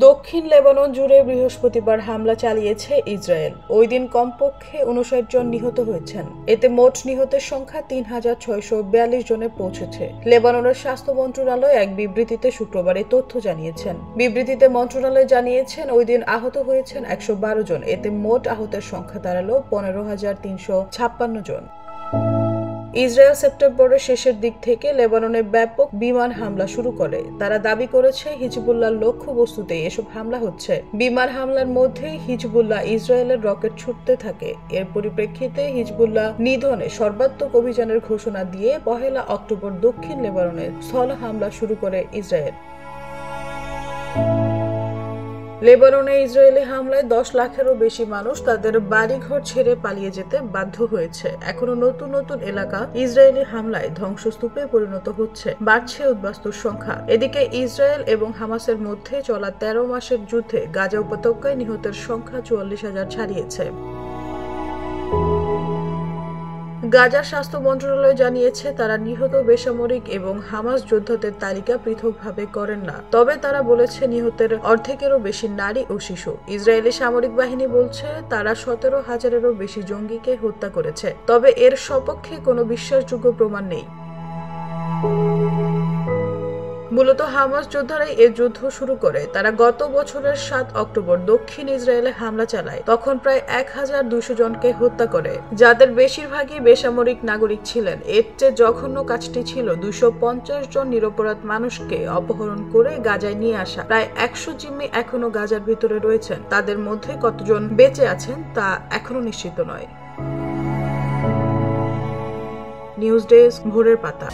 দক্ষিণ লেবানন জুড়ে বৃহস্পতিবার হামলা চালিয়েছে ইসরায়েল। ওই দিন কমপক্ষে 59 জন নিহত হয়েছেন। এতে মোট নিহতের সংখ্যা 3642 জনে পৌঁছেছে। লেবাননের স্বাস্থ্য মন্ত্রণালয় এক বিবৃতিতে শুক্রবার এই তথ্য জানিয়েছেন। বিবৃতিতে মন্ত্রণালয় জানিয়েছেন, ওই দিন আহত হয়েছেন 112 জন। এতে মোট আহতের সংখ্যা দাঁড়ালো 15,356 জন। ইসরায়েল সেপ্টেম্বরের শেষের দিক থেকে লেবাননে ব্যাপক বিমান হামলা শুরু করে। তারা দাবি করেছে, হিজবুল্লাহর লক্ষ্যবস্তুতে এসব হামলা হচ্ছে। বিমান হামলার মধ্যেই হিজবুল্লাহ ইসরায়েলের রকেট ছুটতে থাকে। এর পরিপ্রেক্ষিতে হিজবুল্লাহ নিধনে সর্বাত্মক অভিযানের ঘোষণা দিয়ে 1 অক্টোবর দক্ষিণ লেবাননে স্থল হামলা শুরু করে ইসরায়েল। লেবাননে ইসরায়েলি হামলায় 10 লাখেরও বেশি মানুষ তাদের বাড়িঘর ছেড়ে পালিয়ে যেতে বাধ্য হয়েছে। এখনো নতুন নতুন এলাকা ইসরায়েলি হামলায় ধ্বংসস্তূপে পরিণত হচ্ছে। বাড়ছে উদ্বাস্তুর সংখ্যা। এদিকে ইসরায়েল এবং হামাসের মধ্যে চলা 13 মাসের যুদ্ধে গাজা উপত্যকায় নিহতের সংখ্যা 44,000 ছাড়িয়েছে। গাজার স্বাস্থ্য মন্ত্রণালয় জানিয়েছে, তারা নিহত বেসামরিক এবং হামাস যোদ্ধাদের তালিকা পৃথকভাবে করেন না। তবে তারা বলেছে, নিহতের অর্ধেকেরও বেশি নারী ও শিশু। ইসরায়েলি সামরিক বাহিনী বলছে, তারা 17,000-এরও বেশি জঙ্গিকে হত্যা করেছে। তবে এর সপক্ষে কোনো বিশ্বাসযোগ্য প্রমাণ নেই। মূলত হামাস যোদ্ধারাই এ যুদ্ধ শুরু করে। তারা গত বছরের 7 অক্টোবর দক্ষিণ ইসরায়েলে হামলা চালায়। তখন প্রায় 1200 জনকে হত্যা করে, যাদের বেশিরভাগই বেসামরিক নাগরিক ছিলেন। এর চেয়ে জঘন্য কাজটি ছিল 250 জন নিরপরাধ মানুষকে অপহরণ করে গাজায় নিয়ে আসা। প্রায় 100 জিম্মি এখনো গাজার ভিতরে রয়েছেন। তাদের মধ্যে কতজন বেঁচে আছেন তা এখনো নিশ্চিত নয়। নিউজ ডেস্ক, ভোরের পাতা।